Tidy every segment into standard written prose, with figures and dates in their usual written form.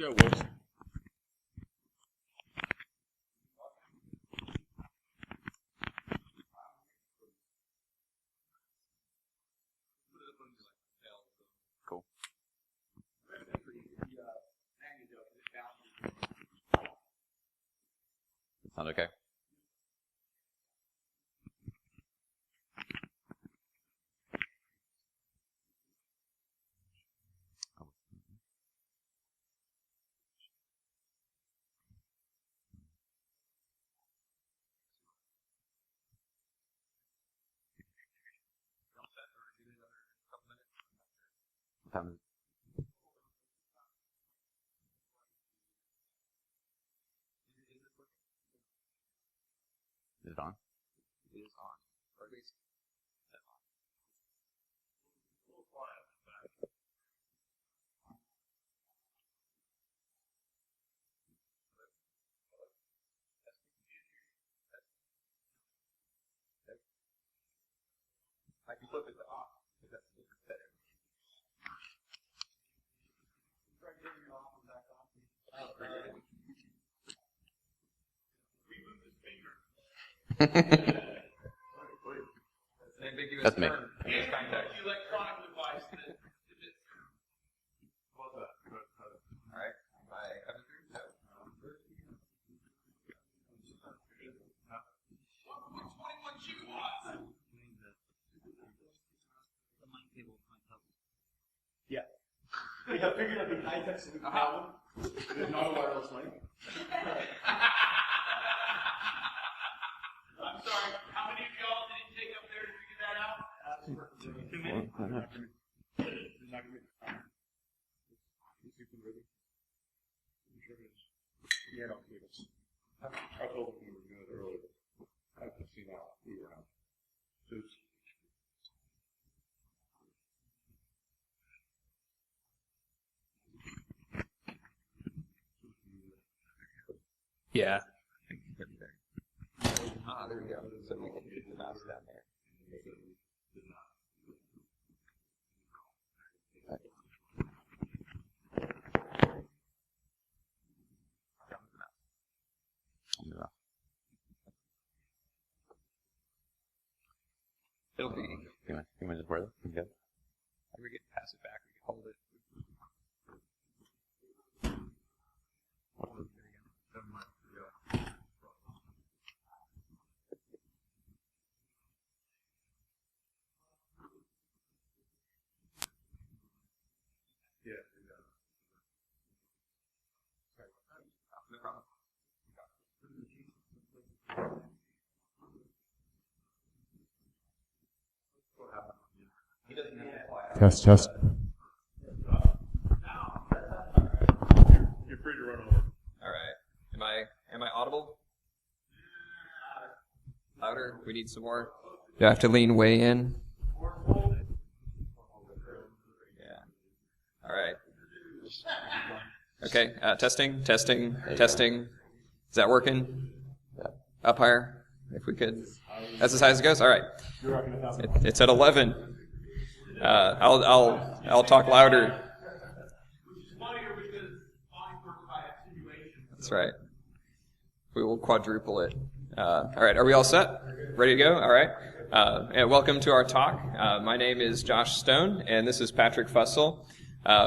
go, Wilson. Cool. Sound okay? Is it on? It is on, or at least it's on. A little quiet on the back. I can flip it to off if that's a different setting. Try turning it off and back on. Remove this finger. That's me. Electronic device that what's that? All right. Am I coming through? No. 1.21 gigawatts. Yeah. We have figured out the high-tech solution problem. It is not a wireless link. I'm sorry, how many of y'all did it take up there to figure that out? 2 minutes? Not going to be. Yeah, don't believe us. I told them we were doing it earlier. I haven't seen that. We were out. Yeah. Ah, there we go. So we can get the mouse down there. It'll be a few minutes worth. Good. We get to pass it back. We can hold it. Test, test. You're free to run over. All right. Am I audible? Louder? We need some more. Do I have to lean way in? Yeah. All right. Okay. Testing. Is that working? Up higher, if we could. That's as high as it goes. All right. It's at 11. I'll talk louder. That's right. We will quadruple it. All right. Are we all set? Ready to go? All right. And welcome to our talk. My name is Josh Stone, and this is Patrick Fussell.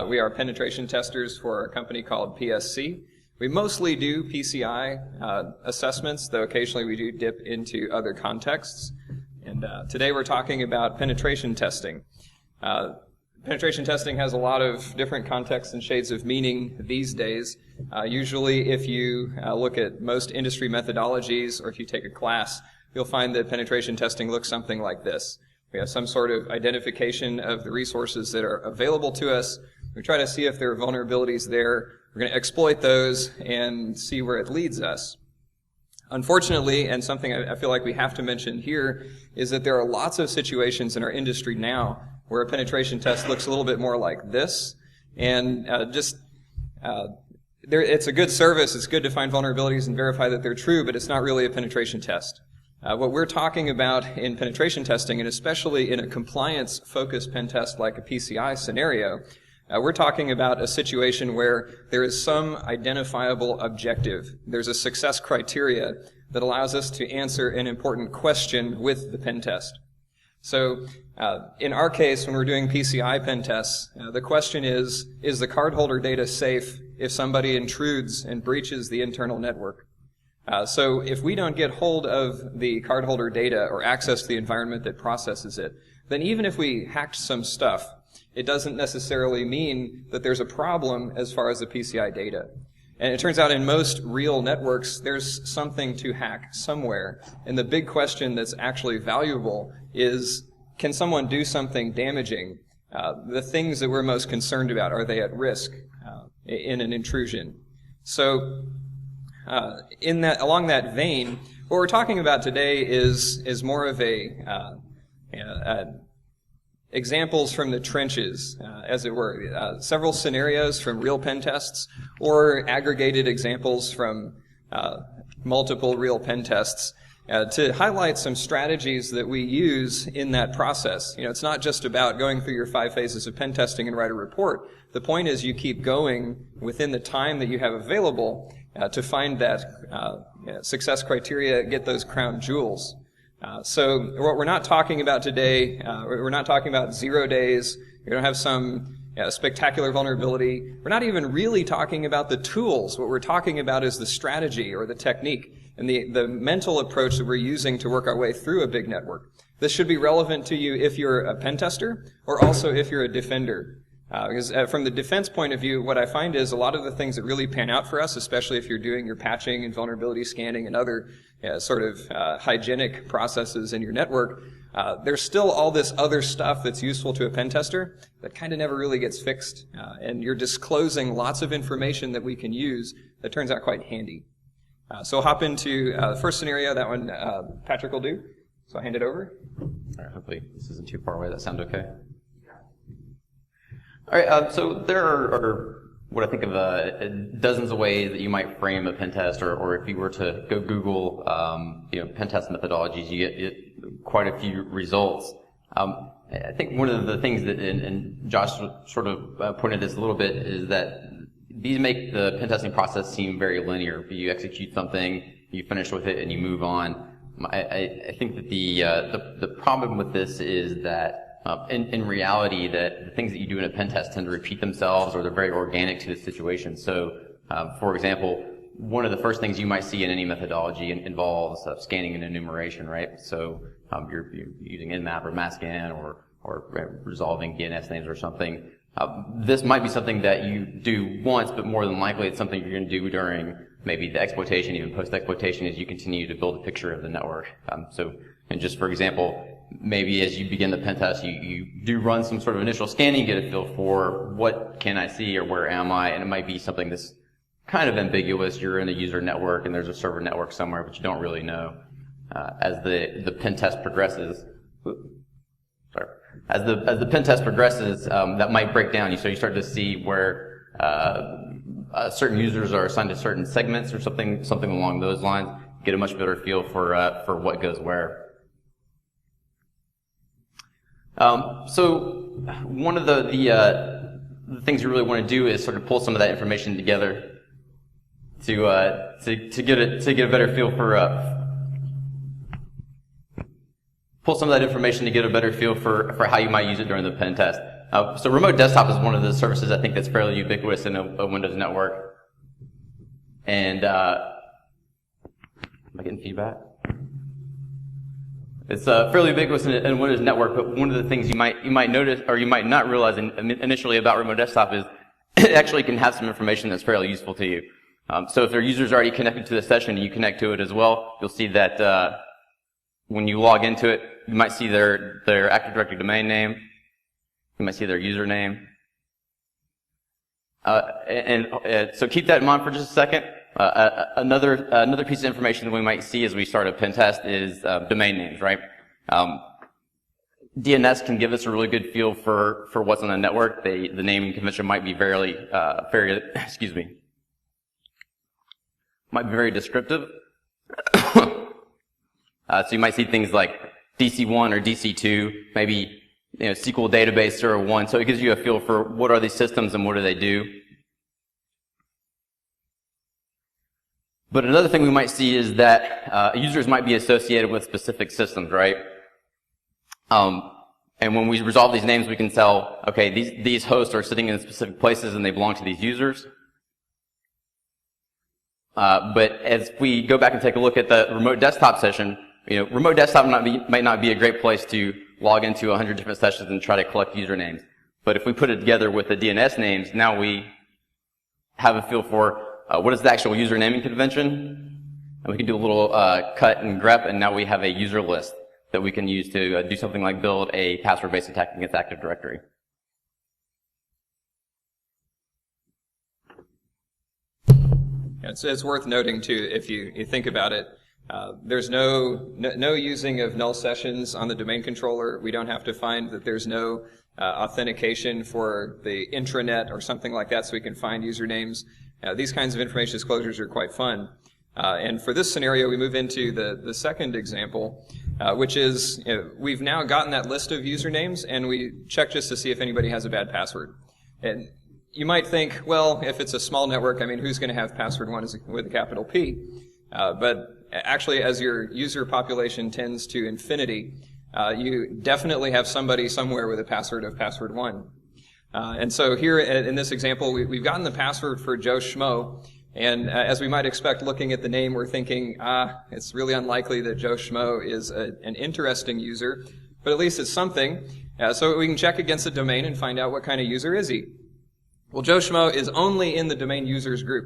We are penetration testers for a company called PSC. We mostly do PCI assessments, though occasionally we do dip into other contexts. And today we're talking about penetration testing. Penetration testing has a lot of different contexts and shades of meaning these days. Usually if you look at most industry methodologies or if you take a class, you'll find that penetration testing looks something like this. We have some sort of identification of the resources that are available to us. We try to see if there are vulnerabilities there. We're going to exploit those and see where it leads us. Unfortunately, and something I feel like we have to mention here, is that there are lots of situations in our industry now where a penetration test looks a little bit more like this. And it's a good service. It's good to find vulnerabilities and verify that they're true, but it's not really a penetration test. What we're talking about in penetration testing, and especially in a compliance-focused pen test like a PCI scenario, We're talking about a situation where there is some identifiable objective. There's a success criteria that allows us to answer an important question with the pen test. So in our case, when we're doing PCI pen tests, the question is the cardholder data safe if somebody intrudes and breaches the internal network? So if we don't get hold of the cardholder data or access to the environment that processes it, then even if we hacked some stuff, it doesn't necessarily mean that there's a problem as far as the PCI data. And it turns out in most real networks, there's something to hack somewhere. And the big question that's actually valuable is, can someone do something damaging? The things that we're most concerned about, are they at risk in an intrusion? So along that vein, what we're talking about today is more of examples from the trenches, as it were. Several scenarios from real pen tests, or aggregated examples from multiple real pen tests, to highlight some strategies that we use in that process. It's not just about going through your 5 phases of pen testing and write a report. The point is you keep going within the time that you have available to find that success criteria, get those crown jewels. So what we're not talking about today, we're not talking about 0 days. We don't have some spectacular vulnerability. We're not even really talking about the tools. What we're talking about is the strategy or the technique and the mental approach that we're using to work our way through a big network. This should be relevant to you if you're a pen tester or also if you're a defender. Because from the defense point of view, what I find is a lot of the things that really pan out for us, especially if you're doing your patching and vulnerability scanning and other sort of hygienic processes in your network, there's still all this other stuff that's useful to a pen tester that kind of never really gets fixed. And you're disclosing lots of information that we can use that turns out quite handy. So I'll hop into the first scenario. That one Patrick will do. So I'll hand it over. All right, hopefully this isn't too far away. That sound okay? All right, so there are what I think of dozens of ways that you might frame a pen test, or if you were to go Google, pen test methodologies, you get quite a few results. I think one of the things that, and Josh sort of pointed this a little bit, is that these make the pen testing process seem very linear. You execute something, you finish with it, and you move on. I think that the problem with this is that in reality, that the things that you do in a pen test tend to repeat themselves, or they're very organic to the situation. So, for example, one of the first things you might see in any methodology involves scanning and enumeration, right? So you're using nmap or masscan or resolving DNS names or something. This might be something that you do once, but more than likely it's something you're going to do during maybe the exploitation, even post-exploitation, as you continue to build a picture of the network. And just for example, maybe as you begin the pen test, you do run some sort of initial scanning, get a feel for what can I see or where am I, and it might be something that's kind of ambiguous. You're in a user network and there's a server network somewhere, but you don't really know. As the pen test progresses, as the pen test progresses, that might break down. So you start to see where certain users are assigned to certain segments or something along those lines. Get a much better feel for what goes where. So one of the things you really want to do is sort of pull some of that information together to get a better feel for pull some of that information to get a better feel for how you might use it during the pen test. So remote desktop is one of the services I think that's fairly ubiquitous in a Windows network. And am I getting feedback? It's fairly ubiquitous in a Windows network, but one of the things you might notice, or you might not realize initially about remote desktop is it actually can have some information that's fairly useful to you. So if their user's already connected to the session and you connect to it as well, you'll see that when you log into it, you might see their Active Directory domain name, you might see their username. So keep that in mind for just a second. Another piece of information that we might see as we start a pen test is domain names, right? DNS can give us a really good feel for what's on the network. The naming convention might be very descriptive. So you might see things like DC1 or DC2. Maybe SQL database server 1. So it gives you a feel for what are these systems and what do they do. But another thing we might see is that users might be associated with specific systems, right? And when we resolve these names, we can tell, okay, these hosts are sitting in specific places and they belong to these users. But as we go back and take a look at the remote desktop session, remote desktop might not be a great place to log into 100 different sessions and try to collect usernames. But if we put it together with the DNS names, now we have a feel for what is the actual user naming convention, and we can do a little cut and grep, and now we have a user list that we can use to do something like build a password-based attack against Active Directory. It's worth noting too, if you think about it, there's no using of null sessions on the domain controller. We don't have to find that there's no authentication for the intranet or something like that so we can find usernames. These kinds of information disclosures are quite fun. And for this scenario, we move into the second example, which is we've now gotten that list of usernames, and we check just to see if anybody has a bad password. And you might think, well, if it's a small network, I mean, who's going to have password 1 with a capital P? But actually, as your user population tends to infinity, you definitely have somebody somewhere with a password of password 1. And so here in this example, we've gotten the password for Joe Schmo. And as we might expect, looking at the name, we're thinking, it's really unlikely that Joe Schmo is an interesting user, but at least it's something. So we can check against the domain and find out what kind of user is he. Well, Joe Schmo is only in the domain users group.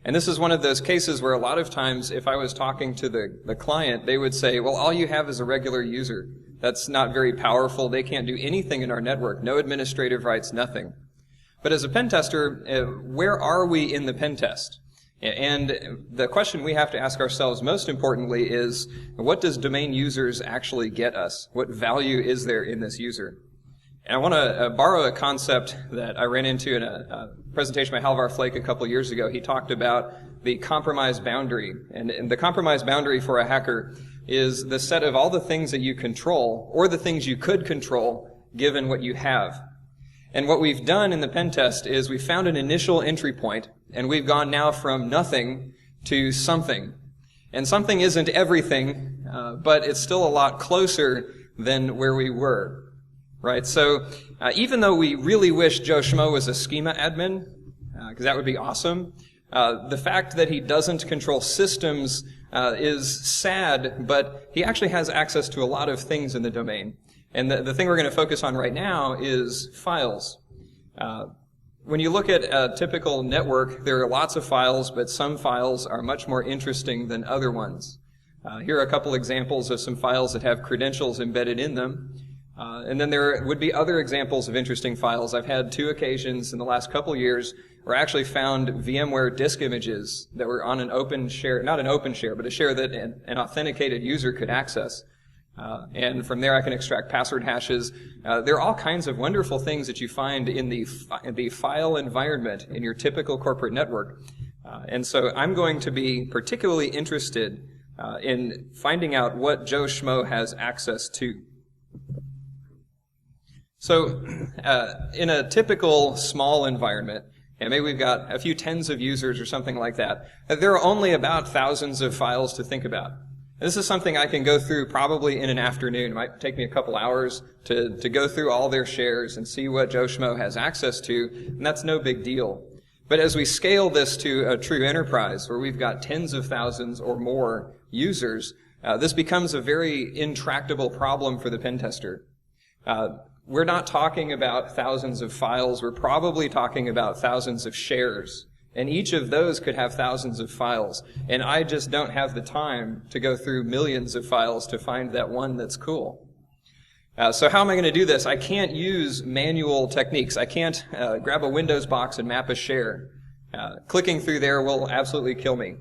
And this is one of those cases where a lot of times, if I was talking to the client, they would say, well, all you have is a regular user. That's not very powerful. They can't do anything in our network. No administrative rights, nothing. But as a pen tester, where are we in the pen test? And the question we have to ask ourselves most importantly is, what does domain users actually get us? What value is there in this user? And I want to borrow a concept that I ran into in a presentation by Halvar Flake a couple years ago. He talked about the compromise boundary. And the compromise boundary for a hacker is the set of all the things that you control, or the things you could control, given what you have. And what we've done in the pen test is we found an initial entry point, and we've gone now from nothing to something. And something isn't everything, but it's still a lot closer than where we were. Right? So even though we really wish Joe Schmo was a schema admin, because that would be awesome, the fact that he doesn't control systems is sad, but he actually has access to a lot of things in the domain. And the thing we're going to focus on right now is files. When you look at a typical network, there are lots of files, but some files are much more interesting than other ones. Here are a couple examples of some files that have credentials embedded in them. And then there would be other examples of interesting files. I've had 2 occasions in the last couple years where I actually found VMware disk images that were on an open share, not an open share, but a share that an authenticated user could access. And from there I can extract password hashes. There are all kinds of wonderful things that you find in the file environment in your typical corporate network. And so I'm going to be particularly interested in finding out what Joe Schmo has access to. So in a typical small environment, and maybe we've got a few tens of users or something like that, there are only about thousands of files to think about. This is something I can go through probably in an afternoon. It might take me a couple hours to go through all their shares and see what Joe Schmo has access to, and that's no big deal. But as we scale this to a true enterprise, where we've got tens of thousands or more users, this becomes a very intractable problem for the pen tester. We're not talking about thousands of files. We're probably talking about thousands of shares. And each of those could have thousands of files. And I just don't have the time to go through millions of files to find that one that's cool. So how am I going to do this? I can't use manual techniques. I can't grab a Windows box and map a share. Clicking through there will absolutely kill me.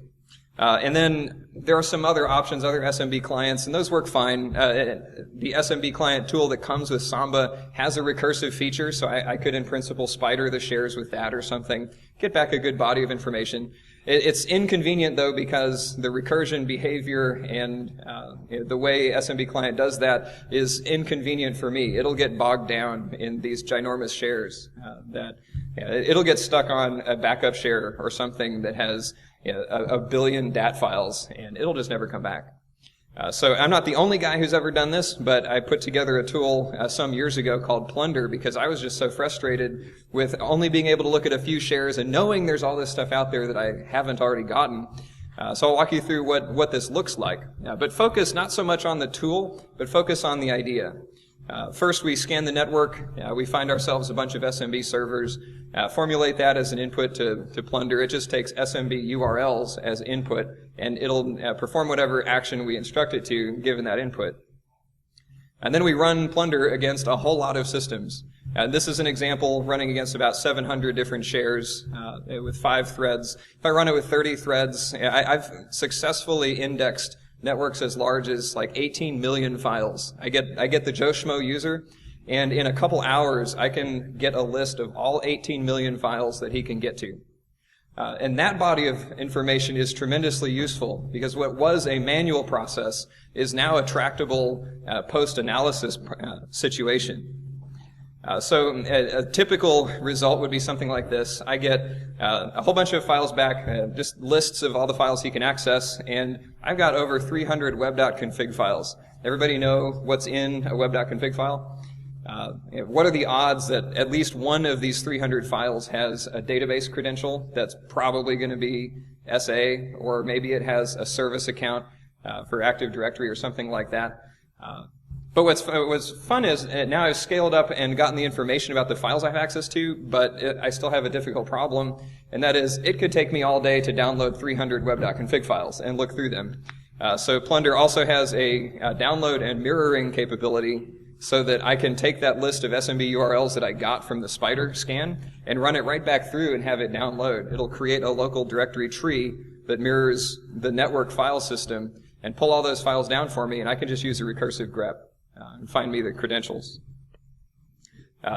And then there are some other options, other SMB clients, and those work fine. The SMB client tool that comes with Samba has a recursive feature, so I could in principle spider the shares with that or something, get back a good body of information. It's inconvenient, though, because the recursion behavior and the way SMB client does that is inconvenient for me. It'll get bogged down in these ginormous shares it'll get stuck on a backup share or something that has a billion DAT files, and it'll just never come back. So I'm not the only guy who's ever done this, but I put together a tool some years ago called Plunder because I was just so frustrated with only being able to look at a few shares and knowing there's all this stuff out there that I haven't already gotten. So I'll walk you through what this looks like. But focus not so much on the tool, but focus on the idea. First, we scan the network. We find ourselves a bunch of SMB servers. Formulate that as an input to Plunder. It just takes SMB URLs as input, and it'll perform whatever action we instruct it to given that input. And then we run Plunder against a whole lot of systems. This is an example running against about 700 different shares with 5 threads. If I run it with 30 threads, I've successfully indexed networks as large as like 18 million files. I get the Joe Schmo user, and in a couple hours, I can get a list of all 18 million files that he can get to. And that body of information is tremendously useful because what was a manual process is now a tractable post-analysis situation. So a typical result would be something like this. I get a whole bunch of files back, just lists of all the files he can access, and I've got over 300 web.config files. Everybody know what's in a web.config file? What are the odds that at least one of these 300 files has a database credential that's probably going to be SA, or maybe it has a service account for Active Directory or something like that? But what's fun is now I've scaled up and gotten the information about the files I have access to, but I still have a difficult problem, and that is it could take me all day to download 300 web.config files and look through them. So Plunder also has a download and mirroring capability so that I can take that list of SMB URLs that I got from the spider scan and run it right back through and have it download. It'll create a local directory tree that mirrors the network file system and pull all those files down for me, and I can just use a recursive grep and find me the credentials.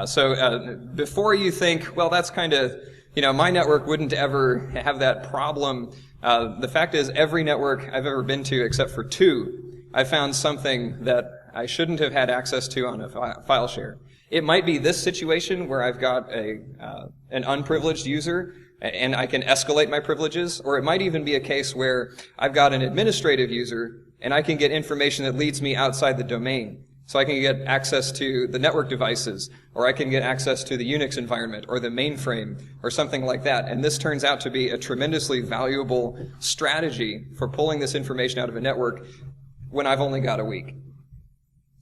So before you think, well, that's kind of, my network wouldn't ever have that problem, the fact is every network I've ever been to except for 2, I found something that I shouldn't have had access to on a file share. It might be this situation where I've got an unprivileged user and I can escalate my privileges, or it might even be a case where I've got an administrative user and I can get information that leads me outside the domain. So I can get access to the network devices, or I can get access to the Unix environment, or the mainframe, or something like that. And this turns out to be a tremendously valuable strategy for pulling this information out of a network when I've only got a week.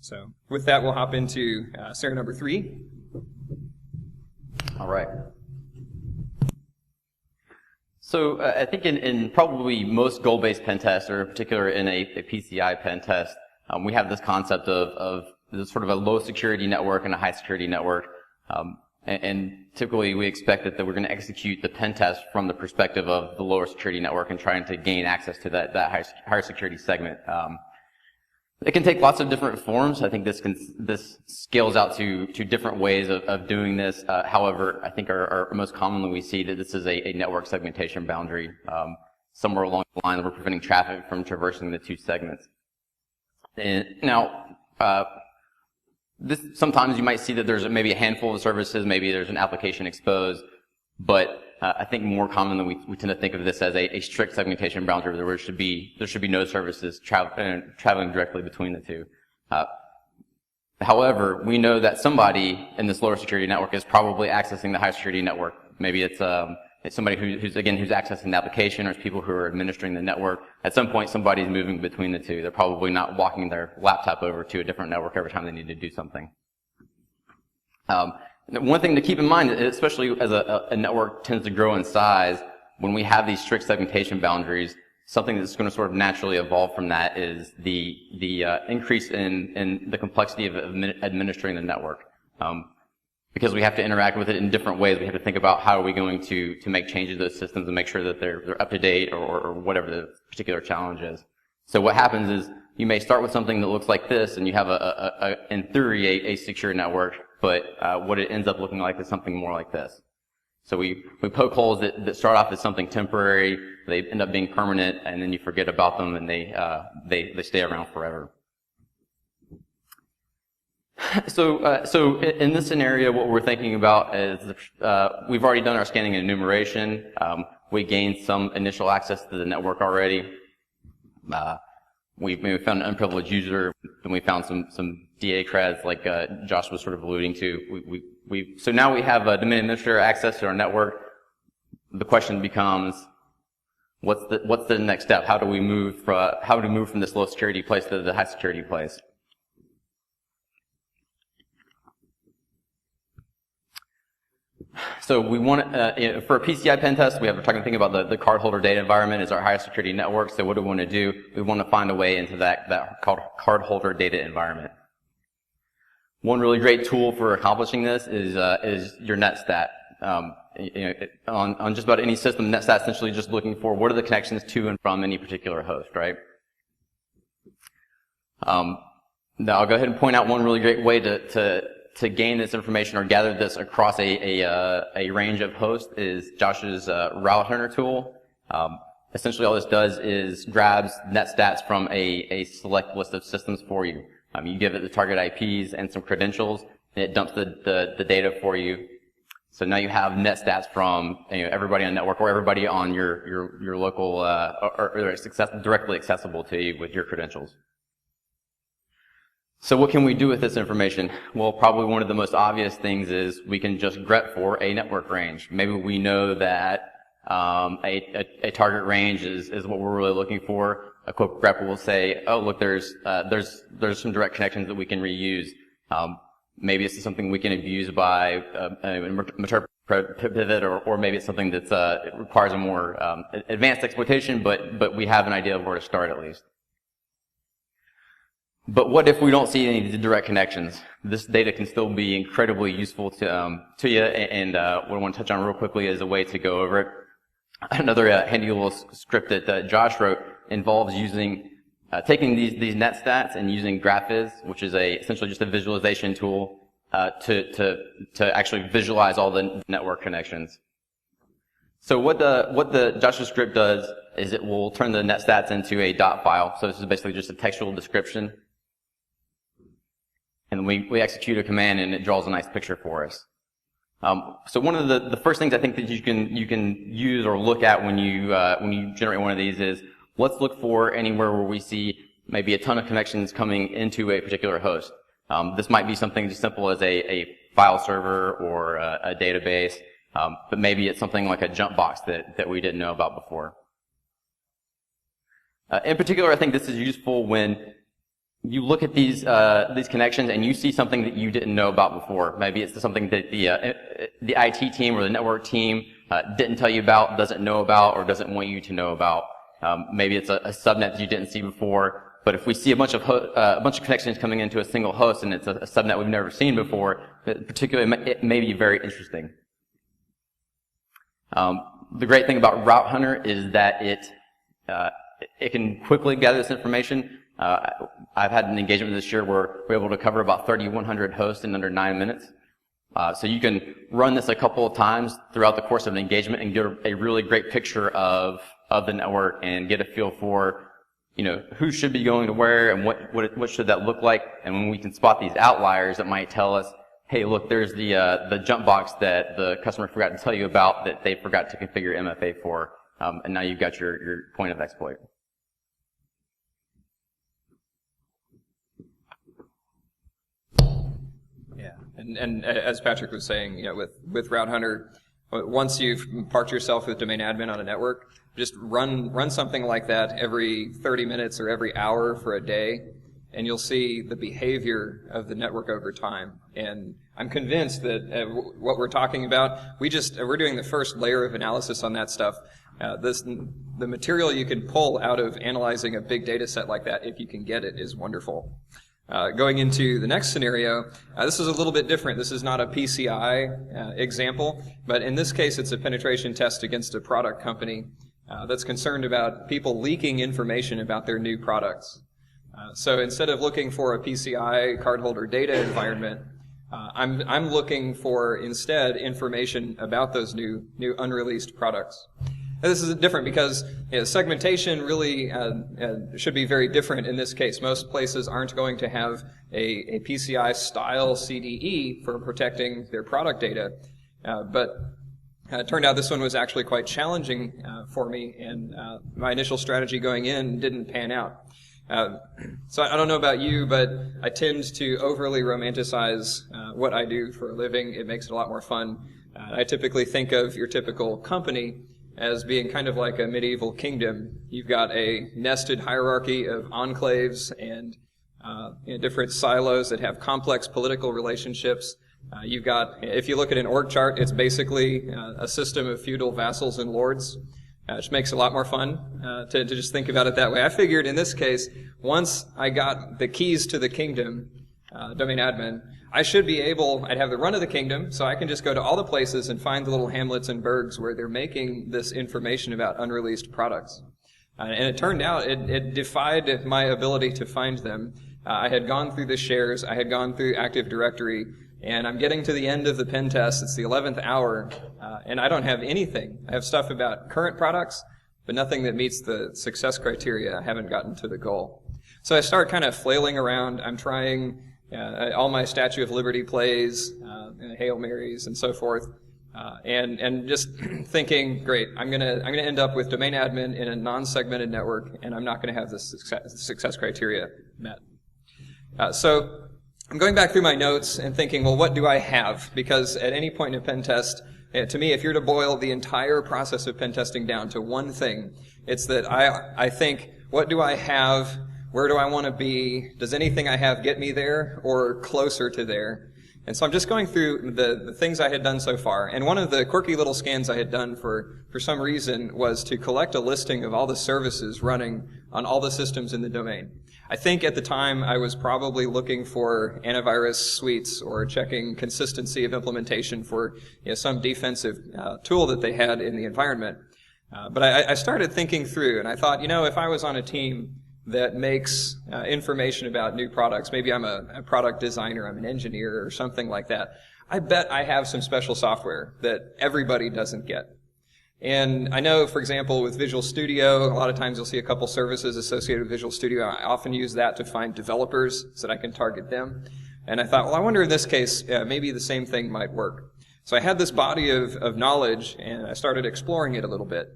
So with that, we'll hop into scenario number 3. All right. So I think in probably most goal-based pen tests, or in particular in a PCI pen test, we have this concept of this sort of a low security network and a high security network. And typically we expect that we're going to execute the pen test from the perspective of the lower security network and trying to gain access to that higher security segment. It can take lots of different forms. I think this scales out to different ways of doing this. However, I think our most commonly we see that this is a network segmentation boundary. Somewhere along the line, we're preventing traffic from traversing the 2 segments. And now, sometimes you might see that there's maybe a handful of services, maybe there's an application exposed, but I think more commonly we tend to think of this as a strict segmentation boundary where there should be no services traveling directly between the 2. However, we know that somebody in this lower security network is probably accessing the high security network. Maybe it's somebody who's accessing the application, or it's people who are administering the network. At some point, somebody's moving between the 2. They're probably not walking their laptop over to a different network every time they need to do something. One thing to keep in mind, especially as a network tends to grow in size, when we have these strict segmentation boundaries, something that's going to sort of naturally evolve from that is the increase in the complexity of administering the network. Because we have to interact with it in different ways, we have to think about how are we going to make changes to those systems and make sure that they're up to date or whatever the particular challenge is. So what happens is you may start with something that looks like this, and you have in theory a secure network, but what it ends up looking like is something more like this. So we poke holes that start off as something temporary, They end up being permanent, and then you forget about them, and they stay around forever. So in this scenario, what we're thinking about is we've already done our scanning and enumeration. We gained some initial access to the network already. We found an unprivileged user, and we found some DA creds, like Josh was sort of alluding to. So now we have a domain administrator access to our network. The question becomes, what's the next step? How do we move from this low security place to the high security place? So we want for a PCI pen test, we're thinking about the cardholder data environment is our highest security network. So what do we want to do? We want to find a way into that cardholder data environment. One really great tool for accomplishing this is your netstat. On just about any system, netstat essentially just looking for what are the connections to and from any particular host, right? Now I'll go ahead and point out one really great way to gain this information or gather this across a range of hosts is Josh's Route Hunter tool. Essentially, all this does is grabs netstats from a select list of systems for you. You give it the target IPs and some credentials, and it dumps the data for you. So now you have netstats from everybody on the network or everybody on your local or it's directly accessible to you with your credentials. So what can we do with this information? Well, probably one of the most obvious things is we can just grep for a network range. Maybe we know that a target range is what we're really looking for. A quick grep will say, oh, look, there's some direct connections that we can reuse. Maybe this is something we can abuse by mature pivot, or maybe it's something that requires a more advanced exploitation, but we have an idea of where to start at least. But what if we don't see any direct connections? This data can still be incredibly useful to you, and what I want to touch on real quickly is a way to go over it. Another handy little script that Josh wrote involves using taking these net stats and using Graphiz, which is essentially just a visualization tool to actually visualize all the network connections. So what the Joshua script does is it will turn the net stats into a dot file. So this is basically just a textual description. And we execute a command and it draws a nice picture for us. So one of the first things I think that you can use or look at when you generate one of these is let's look for anywhere where we see maybe a ton of connections coming into a particular host. This might be something as simple as a file server or a database, but maybe it's something like a jump box that we didn't know about before. In particular, I think this is useful when you look at these connections and you see something that you didn't know about before. Maybe it's something that the IT team or the network team didn't tell you about, doesn't know about, or doesn't want you to know about. Maybe it's a subnet that you didn't see before. But if we see a bunch of connections coming into a single host and it's a subnet we've never seen before, particularly it may be very interesting. The great thing about Route Hunter is that it can quickly gather this information. I've had an engagement this year where we're able to cover about 3,100 hosts in under 9 minutes. So you can run this a couple of times throughout the course of an engagement and get a really great picture of the network and get a feel for, who should be going to where and what should that look like. And when we can spot these outliers, it might tell us, hey, look, there's the jump box that the customer forgot to tell you about that they forgot to configure MFA for. And now you've got your point of exploit. And as Patrick was saying, with Route Hunter, once you've parked yourself with domain admin on a network, just run something like that every 30 minutes or every hour for a day, and you'll see the behavior of the network over time. And I'm convinced that what we're talking about, we're doing the first layer of analysis on that stuff. The material you can pull out of analyzing a big data set like that, if you can get it, is wonderful. Going into the next scenario, this is a little bit different. This is not a PCI example, but in this case it's a penetration test against a product company that's concerned about people leaking information about their new products. So instead of looking for a PCI cardholder data environment, I'm looking for instead information about those new unreleased products. And this is different because segmentation really should be very different in this case. Most places aren't going to have a PCI style CDE for protecting their product data, but it turned out this one was actually quite challenging for me, and my initial strategy going in didn't pan out. So I don't know about you, but I tend to overly romanticize what I do for a living. It makes it a lot more fun. I typically think of your typical company as being kind of like a medieval kingdom. You've got a nested hierarchy of enclaves and different silos that have complex political relationships. You've got, if you look at an org chart, it's basically a system of feudal vassals and lords. Which makes it a lot more fun to just think about it that way. I figured in this case, once I got the keys to the kingdom, domain admin, I should be able, I'd have the run of the kingdom, so I can just go to all the places and find the little hamlets and burgs where they're making this information about unreleased products. And it turned out it defied my ability to find them. I had gone through the shares, I had gone through Active Directory, and I'm getting to the end of the pen test. It's the 11th hour, and I don't have anything. I have stuff about current products, but nothing that meets the success criteria. I haven't gotten to the goal. So I start kind of flailing around. I'm trying all my Statue of Liberty plays, Hail Marys, and so forth, and just thinking, great, I'm gonna end up with domain admin in a non-segmented network, and I'm not going to have the success criteria met. So I'm going back through my notes and thinking, well, what do I have? Because at any point in a pen test, to me, if you're to boil the entire process of pen testing down to one thing, it's that I think, what do I have? Where do I want to be? Does anything I have get me there or closer to there? And so I'm just going through the things I had done so far. And one of the quirky little scans I had done for some reason was to collect a listing of all the services running on all the systems in the domain. I think at the time I was probably looking for antivirus suites or checking consistency of implementation for some defensive tool that they had in the environment. But I started thinking through, and I thought, if I was on a team that makes information about new products, maybe I'm a product designer, I'm an engineer or something like that, I bet I have some special software that everybody doesn't get. And I know, for example, with Visual Studio, a lot of times you'll see a couple services associated with Visual Studio. I often use that to find developers so that I can target them. And I thought, well, I wonder in this case, maybe the same thing might work. So I had this body of knowledge, and I started exploring it a little bit.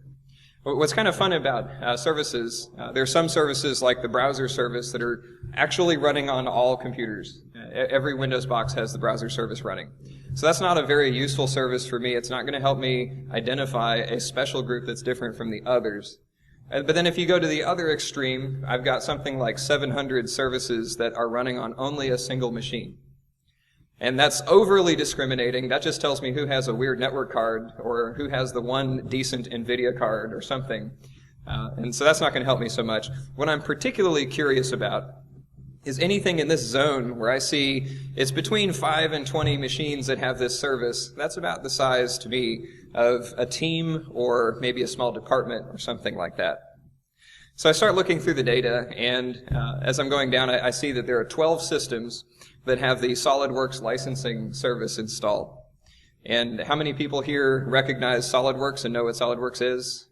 What's kind of fun about services, there are some services like the browser service that are actually running on all computers. Every Windows box has the browser service running. So that's not a very useful service for me. It's not going to help me identify a special group that's different from the others. But then if you go to the other extreme, I've got something like 700 services that are running on only a single machine. And that's overly discriminating. That just tells me who has a weird network card or who has the one decent NVIDIA card or something. And so that's not going to help me so much. What I'm particularly curious about is anything in this zone where I see it's between 5 and 20 machines that have this service. That's about the size, to me, of a team or maybe a small department or something like that. So I start looking through the data, and as I'm going down, I see that there are 12 systems that have the SolidWorks licensing service installed. And how many people here recognize SolidWorks and know what SolidWorks is?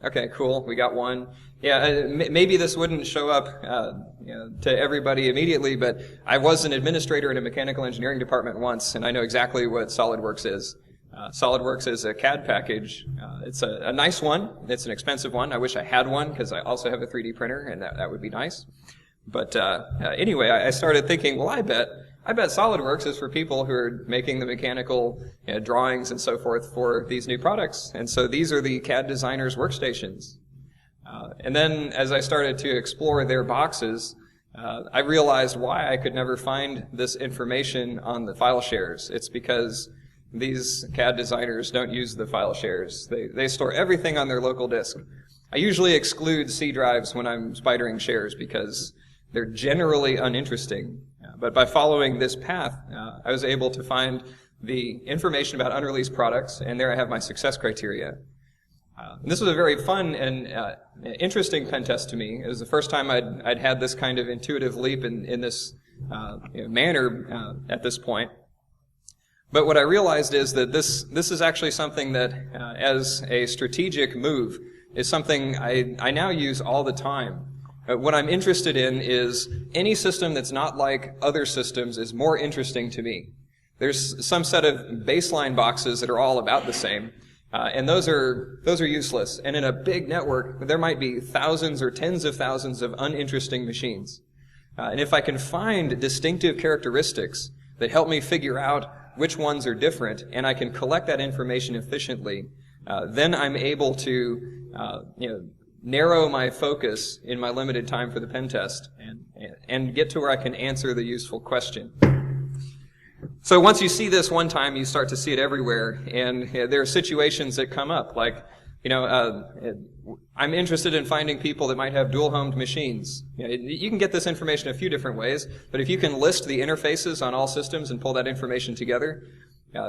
Okay, cool. We got one. Yeah, maybe this wouldn't show up to everybody immediately, but I was an administrator in a mechanical engineering department once, and I know exactly what SolidWorks is. SolidWorks is a CAD package. It's a nice one. It's an expensive one. I wish I had one because I also have a 3D printer, and that would be nice. But anyway, I started thinking, well, I bet SolidWorks is for people who are making the mechanical drawings and so forth for these new products. And so these are the CAD designers' workstations. And then as I started to explore their boxes, I realized why I could never find this information on the file shares. It's because these CAD designers don't use the file shares. They store everything on their local disk. I usually exclude C drives when I'm spidering shares because they're generally uninteresting. But by following this path, I was able to find the information about unreleased products, and there I have my success criteria. This was a very fun and interesting pen test to me. It was the first time I'd had this kind of intuitive leap in this manner at this point. But what I realized is that this is actually something that, as a strategic move, is something I now use all the time. What I'm interested in is any system that's not like other systems is more interesting to me. There's some set of baseline boxes that are all about the same, and those are useless. And in a big network, there might be thousands or tens of thousands of uninteresting machines. And if I can find distinctive characteristics that help me figure out which ones are different, and I can collect that information efficiently, then I'm able to narrow my focus in my limited time for the pen test and get to where I can answer the useful question. So once you see this one time, you start to see it everywhere, and there are situations that come up, like, I'm interested in finding people that might have dual-homed machines. You can get this information a few different ways, but if you can list the interfaces on all systems and pull that information together,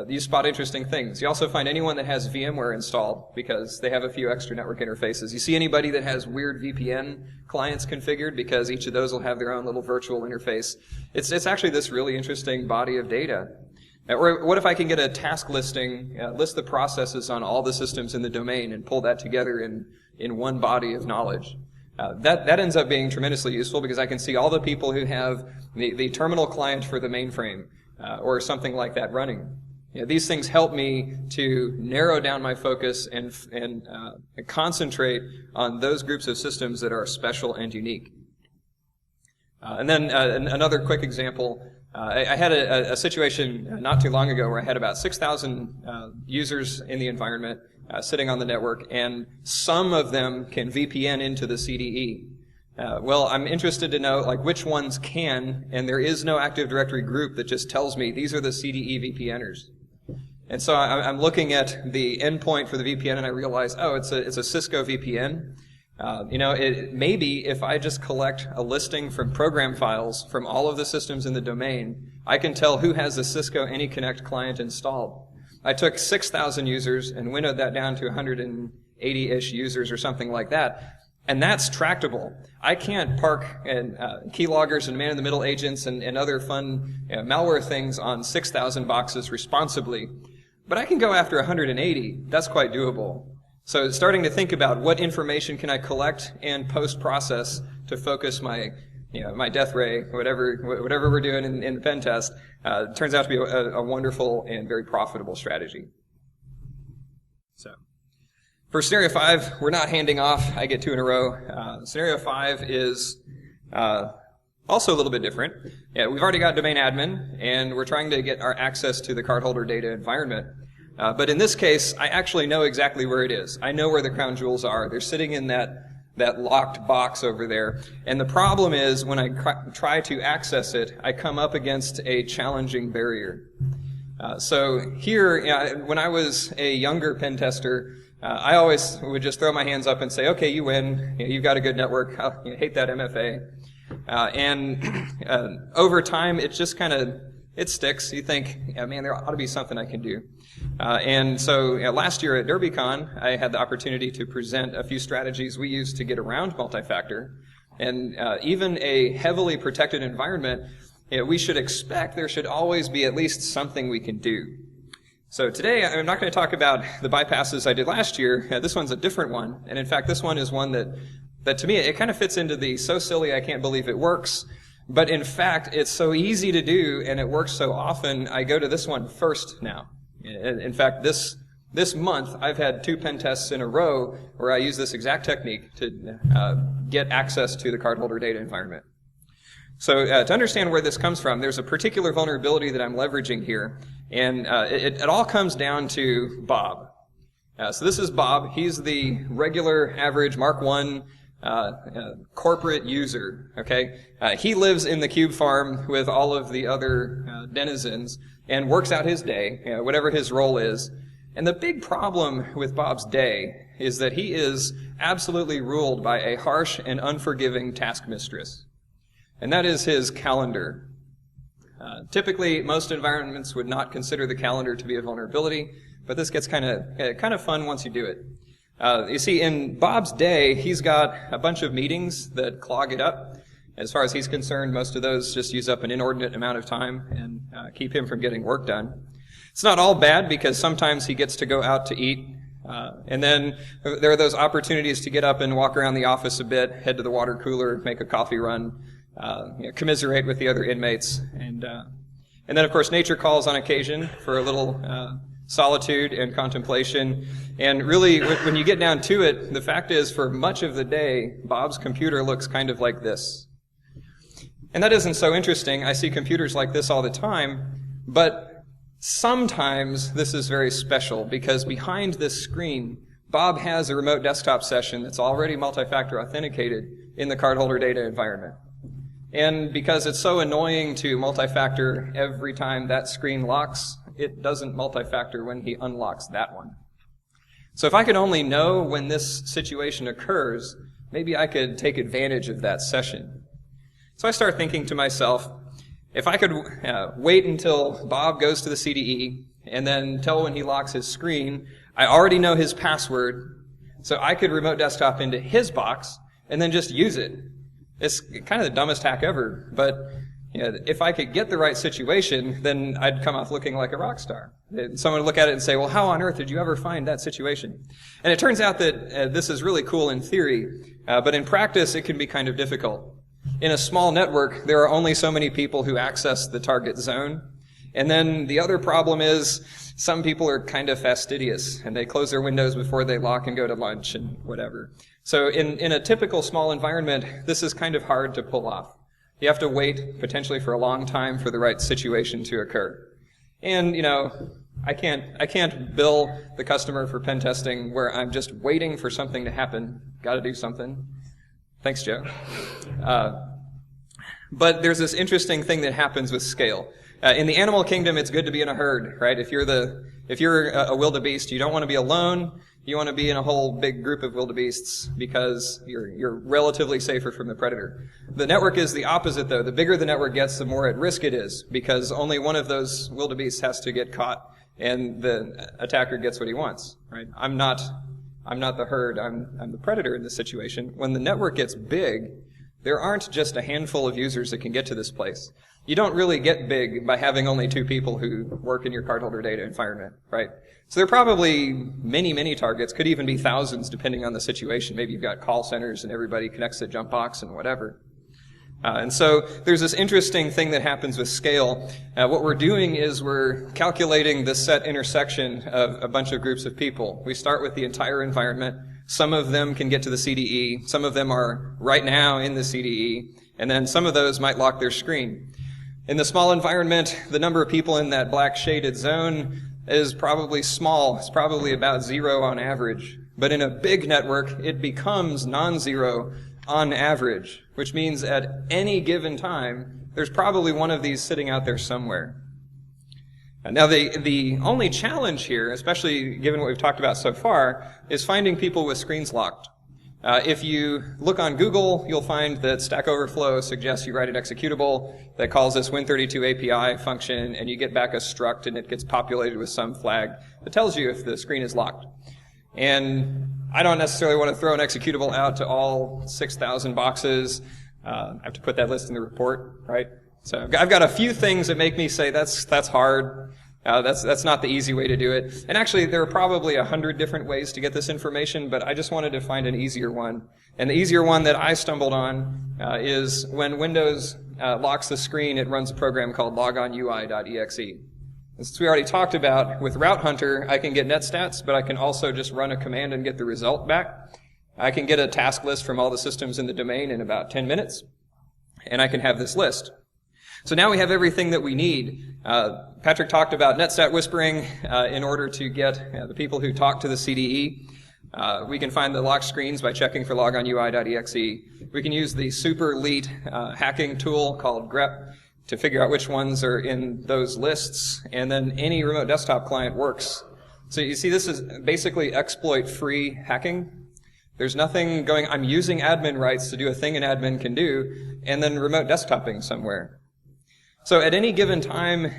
you spot interesting things. You also find anyone that has VMware installed because they have a few extra network interfaces. You see anybody that has weird VPN clients configured because each of those will have their own little virtual interface. It's actually this really interesting body of data. Or what if I can get a task listing, list the processes on all the systems in the domain and pull that together in one body of knowledge? That ends up being tremendously useful because I can see all the people who have the terminal client for the mainframe or something like that running. These things help me to narrow down my focus and concentrate on those groups of systems that are special and unique. And then another quick example. I had a situation not too long ago where I had about 6,000 users in the environment sitting on the network, and some of them can VPN into the CDE. Well, I'm interested to know which ones can, and there is no Active Directory group that just tells me these are the CDE VPNers. And so I'm looking at the endpoint for the VPN, and I realize, it's a Cisco VPN. Maybe if I just collect a listing from program files from all of the systems in the domain, I can tell who has the Cisco AnyConnect client installed. I took 6,000 users and winnowed that down to 180-ish users or something like that. And that's tractable. I can't park keyloggers and man-in-the-middle agents and other fun malware things on 6,000 boxes responsibly. But I can go after 180. That's quite doable. So starting to think about what information can I collect and post-process to focus my death ray, whatever we're doing in the pen test, turns out to be a wonderful and very profitable strategy. So, for scenario 5, we're not handing off. I get 2 in a row. Scenario 5 is also a little bit different. We've already got domain admin, and we're trying to get our access to the cardholder data environment. But in this case, I actually know exactly where it is. I know where the crown jewels are. They're sitting in that locked box over there. And the problem is, when I try to access it, I come up against a challenging barrier. So here, when I was a younger pen tester, I always would just throw my hands up and say, okay, you win. You've got a good network. I hate that MFA. And over time, it just it sticks. You think, man, there ought to be something I can do. And so last year at DerbyCon, I had the opportunity to present a few strategies we use to get around multi-factor. And even a heavily protected environment, we should expect there should always be at least something we can do. So today, I'm not going to talk about the bypasses I did last year. This one's a different one. And in fact, this one is one that to me, it kind of fits into the so silly I can't believe it works. But in fact, it's so easy to do and it works so often, I go to this one first now. In fact, this month, I've had 2 pen tests in a row where I use this exact technique to get access to the cardholder data environment. So to understand where this comes from, there's a particular vulnerability that I'm leveraging here, and it all comes down to Bob. So this is Bob. He's the regular, average Mark I corporate user. Okay, he lives in the cube farm with all of the other denizens and works out his day, whatever his role is. And the big problem with Bob's day is that he is absolutely ruled by a harsh and unforgiving task mistress. And that is his calendar. Typically, most environments would not consider the calendar to be a vulnerability, but this gets kind of fun once you do it. You see, in Bob's day, he's got a bunch of meetings that clog it up. As far as he's concerned, most of those just use up an inordinate amount of time and keep him from getting work done. It's not all bad because sometimes he gets to go out to eat. And then there are those opportunities to get up and walk around the office a bit, head to the water cooler, make a coffee run, commiserate with the other inmates. And then, of course, nature calls on occasion for a little solitude and contemplation. And really, when you get down to it, the fact is, for much of the day, Bob's computer looks kind of like this. And that isn't so interesting. I see computers like this all the time, but sometimes this is very special because behind this screen, Bob has a remote desktop session that's already multi-factor authenticated in the cardholder data environment. And because it's so annoying to multi-factor every time that screen locks, it doesn't multi-factor when he unlocks that one. So if I could only know when this situation occurs, maybe I could take advantage of that session. So I start thinking to myself, if I could wait until Bob goes to the CDE and then tell when he locks his screen, I already know his password, so I could remote desktop into his box and then just use it. It's kind of the dumbest hack ever, but if I could get the right situation, then I'd come off looking like a rock star. Someone would look at it and say, well, how on earth did you ever find that situation? And it turns out that this is really cool in theory, but in practice it can be kind of difficult. In a small network, there are only so many people who access the target zone. And then the other problem is some people are kind of fastidious, and they close their windows before they lock and go to lunch and whatever. So in a typical small environment, this is kind of hard to pull off. You have to wait potentially for a long time for the right situation to occur. And, I can't bill the customer for pen testing where I'm just waiting for something to happen. Got to do something. Thanks, Joe. But there's this interesting thing that happens with scale. In the animal kingdom, it's good to be in a herd, right? If you're a wildebeest, you don't want to be alone. You want to be in a whole big group of wildebeests because you're relatively safer from the predator. The network is the opposite, though. The bigger the network gets, the more at risk it is because only one of those wildebeests has to get caught, and the attacker gets what he wants, right? I'm not the herd. I'm the predator in this situation. When the network gets big, there aren't just a handful of users that can get to this place. You don't really get big by having only 2 people who work in your cardholder data environment, right? So there are probably many, many targets, could even be thousands depending on the situation. Maybe you've got call centers and everybody connects to the jump box and whatever. And so there's this interesting thing that happens with scale. What we're doing is we're calculating the set intersection of a bunch of groups of people. We start with the entire environment. Some of them can get to the CDE. Some of them are right now in the CDE. And then some of those might lock their screen. In the small environment, the number of people in that black shaded zone is probably small. It's probably about 0 on average. But in a big network, it becomes non-zero on average, which means at any given time, there's probably one of these sitting out there somewhere. Now, the only challenge here, especially given what we've talked about so far, is finding people with screens locked. If you look on Google, you'll find that Stack Overflow suggests you write an executable that calls this Win32 API function, and you get back a struct, and it gets populated with some flag that tells you if the screen is locked. And I don't necessarily want to throw an executable out to all 6,000 boxes. I have to put that list in the report, right? So I've got a few things that make me say that's hard. That's not the easy way to do it. And actually, there are probably 100 different ways to get this information, but I just wanted to find an easier one. And the easier one that I stumbled on is when Windows locks the screen, it runs a program called logonui.exe. And since we already talked about, with Route Hunter, I can get netstats, but I can also just run a command and get the result back. I can get a task list from all the systems in the domain in about 10 minutes, and I can have this list. So now we have everything that we need. Patrick talked about netstat whispering in order to get the people who talk to the CDE. We can find the locked screens by checking for logonui.exe. We can use the super elite hacking tool called grep to figure out which ones are in those lists, and then any remote desktop client works. So you see, this is basically exploit-free hacking. There's nothing going, I'm using admin rights to do a thing an admin can do, and then remote desktoping somewhere. So at any given time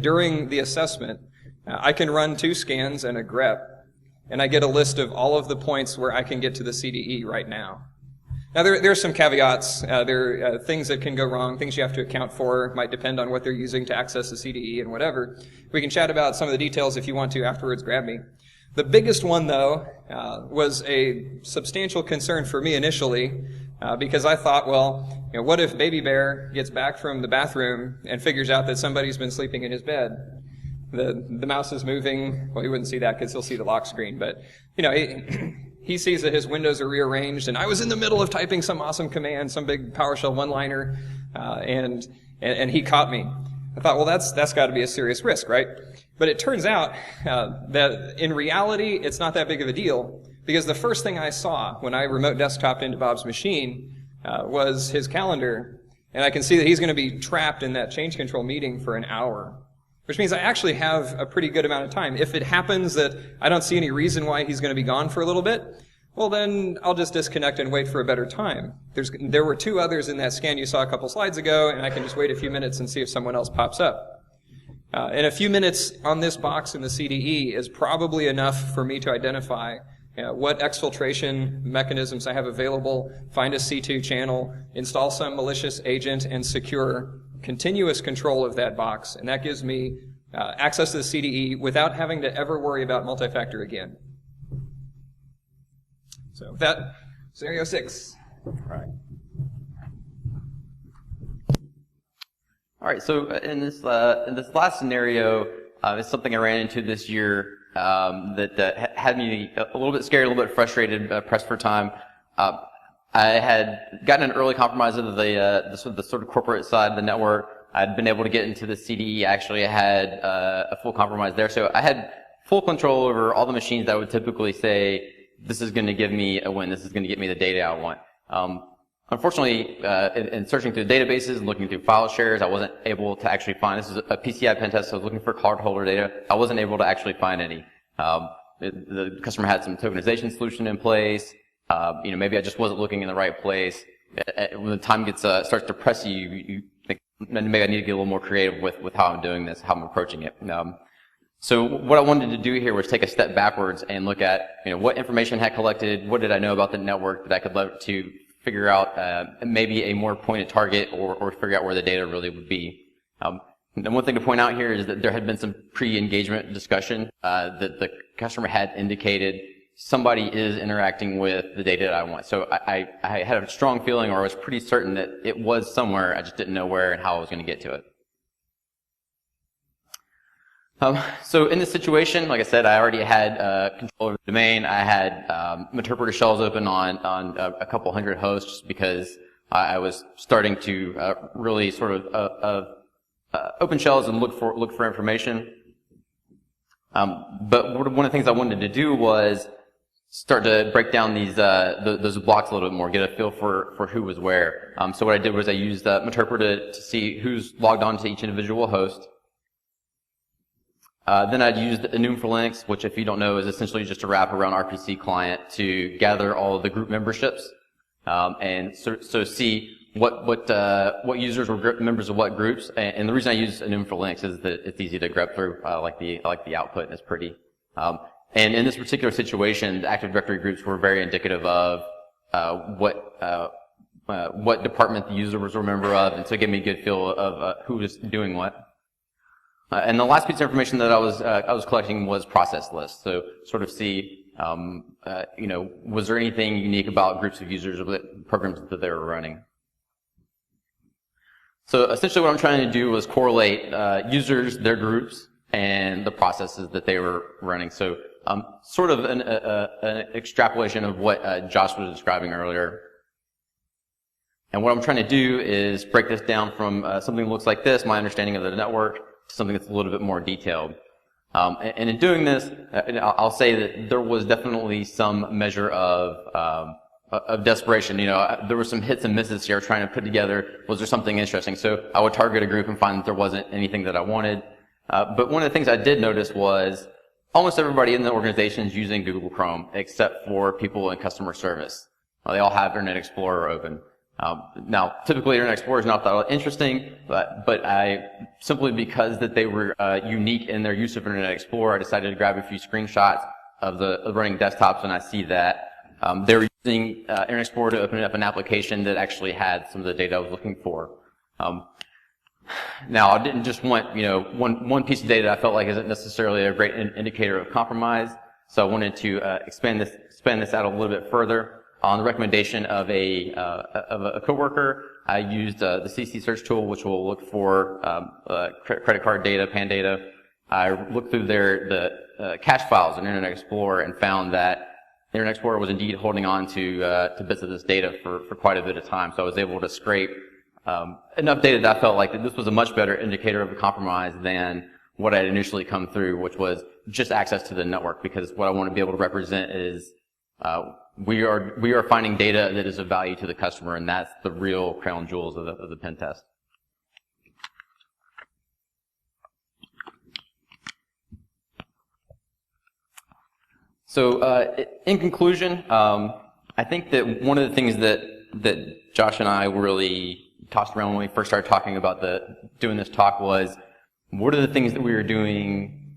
during the assessment, I can run 2 scans and a grep, and I get a list of all of the points where I can get to the CDE right now. Now, there are some caveats. There are things that can go wrong, things you have to account for. Might depend on what they're using to access the CDE and whatever. We can chat about some of the details if you want to afterwards. Grab me. The biggest one, though, was a substantial concern for me initially, because I thought, well, what if Baby Bear gets back from the bathroom and figures out that somebody's been sleeping in his bed? The mouse is moving. Well, he wouldn't see that because he'll see the lock screen, but he sees that his windows are rearranged, and I was in the middle of typing some awesome command, some big PowerShell one-liner, and he caught me. I thought, well, that's got to be a serious risk, right? But it turns out that in reality, it's not that big of a deal, because the first thing I saw when I remote desktoped into Bob's machine was his calendar, and I can see that he's going to be trapped in that change control meeting for an hour, which means I actually have a pretty good amount of time. If it happens that I don't see any reason why he's going to be gone for a little bit, well, then I'll just disconnect and wait for a better time. There were 2 others in that scan you saw a couple slides ago, and I can just wait a few minutes and see if someone else pops up. And a few minutes on this box in the CDE is probably enough for me to identify what exfiltration mechanisms I have available, find a C2 channel, install some malicious agent, and secure continuous control of that box. And that gives me access to the CDE without having to ever worry about multi-factor again. So that, scenario 6. All right. So in this last scenario, it's something I ran into this year that had me a little bit scared, a little bit frustrated, pressed for time. I had gotten an early compromise of the sort of corporate side of the network. I'd been able to get into the CDE. Actually, I had a full compromise there, so I had full control over all the machines that would typically say, "This is going to give me a win. This is going to get me the data I want." Unfortunately, in searching through databases and looking through file shares, I wasn't able to actually find. This is a PCI pen test, so I was looking for cardholder data. I wasn't able to actually find any. The customer had some tokenization solution in place. Maybe I just wasn't looking in the right place. When the time starts to press you think maybe I need to get a little more creative with how I'm doing this, how I'm approaching it. So what I wanted to do here was take a step backwards and look at what information I had collected, what did I know about the network that I could leverage to figure out maybe a more pointed target or figure out where the data really would be. And one thing to point out here is that there had been some pre-engagement discussion that the customer had indicated somebody is interacting with the data that I want. So I had a strong feeling, or I was pretty certain that it was somewhere. I just didn't know where and how I was going to get to it. So in this situation, like I said, I already had control over the domain. I had interpreter shells open on a couple hundred hosts because I was starting to really sort of open shells and look for information. But one of the things I wanted to do was start to break down those blocks a little bit more, get a feel for who was where. So what I did was I used interpreter to see who's logged on to each individual host. Then I'd use the enum for Linux, which, if you don't know, is essentially just a wraparound RPC client to gather all of the group memberships, and so see what users were members of what groups. And the reason I use enum for Linux is that it's easy to grep through. I like the output, and it's pretty. And in this particular situation, the Active Directory groups were very indicative of what department the user was a member of, and so it gave me a good feel of who was doing what. And the last piece of information that I was collecting was process lists. So sort of see, was there anything unique about groups of users or programs that they were running? So essentially what I'm trying to do was correlate users, their groups, and the processes that they were running. So sort of an extrapolation of what Josh was describing earlier. And what I'm trying to do is break this down from something that looks like this, my understanding of the network, to something that's a little bit more detailed. And in doing this, I'll say that there was definitely some measure of desperation. There were some hits and misses here trying to put together, was there something interesting? So I would target a group and find that there wasn't anything that I wanted. But one of the things I did notice was almost everybody in the organization is using Google Chrome except for people in customer service. They all have Internet Explorer open. Now, typically Internet Explorer is not that interesting, but I, simply because that they were unique in their use of Internet Explorer, I decided to grab a few screenshots of the running desktops, and I see that They were using Internet Explorer to open up an application that actually had some of the data I was looking for. Now, I didn't just want, one piece of data I felt like isn't necessarily a great indicator of compromise, so I wanted to expand this out a little bit further. On the recommendation of a coworker, I used the CC search tool, which will look for credit card data, PAN data. I looked through the cache files in Internet Explorer and found that Internet Explorer was indeed holding on to bits of this data for quite a bit of time. So I was able to scrape enough data that I felt like that this was a much better indicator of a compromise than what had initially come through, which was just access to the network. Because what I want to be able to represent is we are finding data that is of value to the customer, and that's the real crown jewels of the pen test. So, in conclusion, I think that one of the things that Josh and I really tossed around when we first started talking about doing this talk was, what are the things that we were doing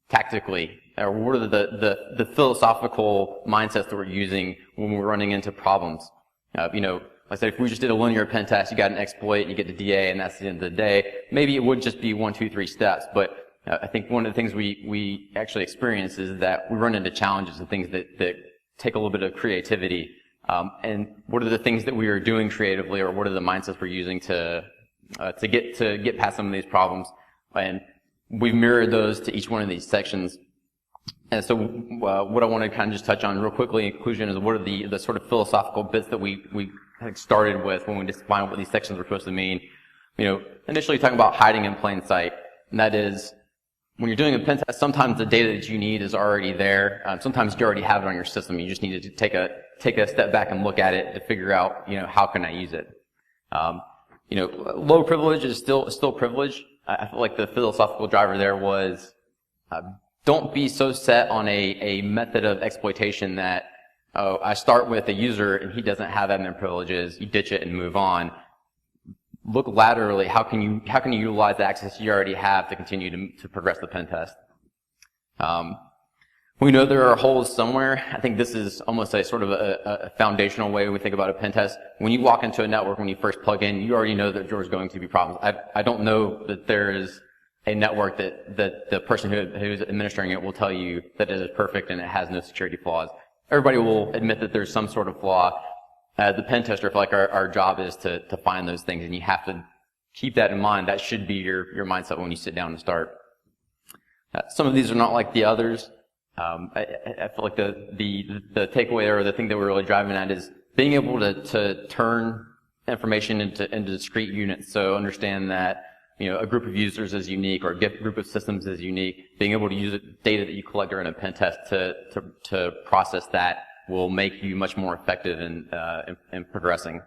tactically, or what are the philosophical mindsets that we're using when we're running into problems? Like I said, if we just did a linear pen test, you got an exploit, and you get the DA, and that's the end of the day. Maybe it would just be 1, 2, 3 steps, but I think one of the things we actually experience is that we run into challenges and things that take a little bit of creativity. And what are the things that we are doing creatively, or what are the mindsets we're using to get past some of these problems? And we've mirrored those to each one of these sections. And so, what I want to kind of just touch on real quickly in conclusion is what are the sort of philosophical bits that we started with when we defined what these sections were supposed to mean. Initially talking about hiding in plain sight, and that is, when you're doing a pen test, sometimes the data that you need is already there. Sometimes you already have it on your system. You just need to take a step back and look at it to figure out, how can I use it? Low privilege is still privilege. I feel like the philosophical driver there was, don't be so set on a method of exploitation that, I start with a user and he doesn't have admin privileges. You ditch it and move on. Look laterally. How can you utilize the access you already have to continue to progress the pen test? We know there are holes somewhere. I think this is almost a sort of a foundational way we think about a pen test. When you walk into a network, when you first plug in, you already know that there's going to be problems. I don't know that there is a network that the person who's administering it will tell you that it is perfect and it has no security flaws. Everybody will admit that there's some sort of flaw. As the pen tester, I feel like our job is to find those things, and you have to keep that in mind. That should be your mindset when you sit down and start. Some of these are not like the others. I feel like the takeaway or the thing that we're really driving at is being able to turn information into discrete units. So understand that a group of users is unique, or a group of systems is unique. Being able to use the data that you collect during a pen test to process that will make you much more effective in progressing.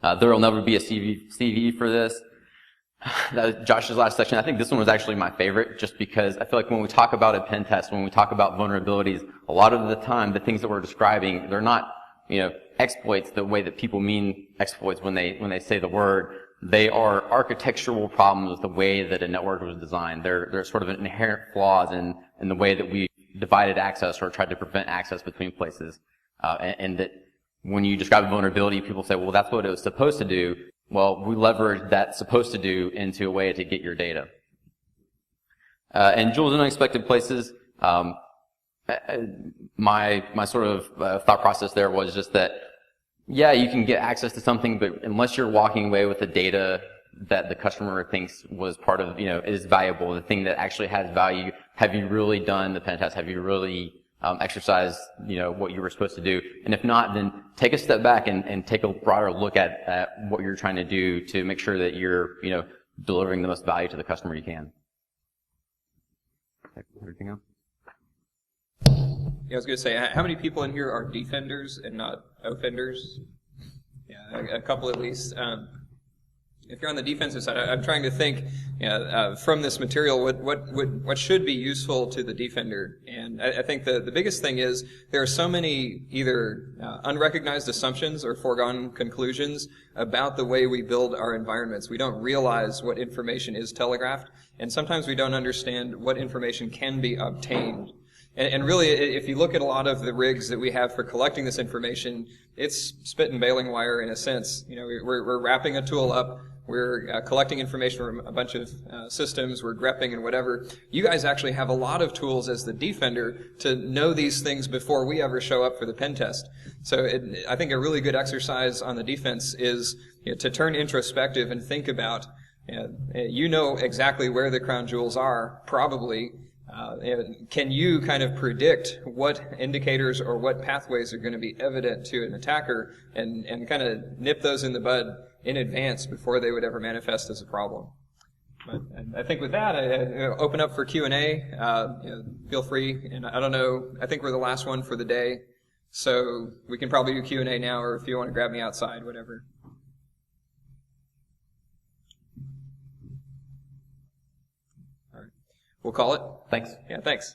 There will never be a CV for this. Josh's last section, I think this one was actually my favorite, just because I feel like when we talk about a pen test, when we talk about vulnerabilities, a lot of the time the things that we're describing, they're not exploits the way that people mean exploits when they say the word. They are architectural problems with the way that a network was designed. They're sort of inherent flaws in the way that we divided access or tried to prevent access between places. And that when you describe a vulnerability, people say, well, that's what it was supposed to do. Well, we leverage that supposed to do into a way to get your data. And jewels in unexpected places, my sort of thought process there was just that, yeah, you can get access to something, but unless you're walking away with the data that the customer thinks was part of, is valuable, the thing that actually has value, have you really done the pen test? Have you really exercised, what you were supposed to do? And if not, then take a step back and take a broader look at what you're trying to do to make sure that you're, delivering the most value to the customer you can. Everything else? Yeah, I was going to say, how many people in here are defenders and not offenders? Yeah, a couple at least. If you're on the defensive side, I'm trying to think from this material what should be useful to the defender. And I think the biggest thing is there are so many either unrecognized assumptions or foregone conclusions about the way we build our environments. We don't realize what information is telegraphed, and sometimes we don't understand what information can be obtained. And really, if you look at a lot of the rigs that we have for collecting this information, it's spit and baling wire in a sense. We're wrapping a tool up, we're collecting information from a bunch of systems, we're grepping and whatever. You guys actually have a lot of tools as the defender to know these things before we ever show up for the pen test. So I think a really good exercise on the defense is to turn introspective and think about, you know exactly where the crown jewels are, probably. Can you kind of predict what indicators or what pathways are going to be evident to an attacker and kind of nip those in the bud in advance before they would ever manifest as a problem? But I think with that, I open up for Q&A. Feel free. And I don't know, I think we're the last one for the day. So we can probably do Q&A now, or if you want to grab me outside, whatever. All right. We'll call it. Thanks. Yeah, thanks.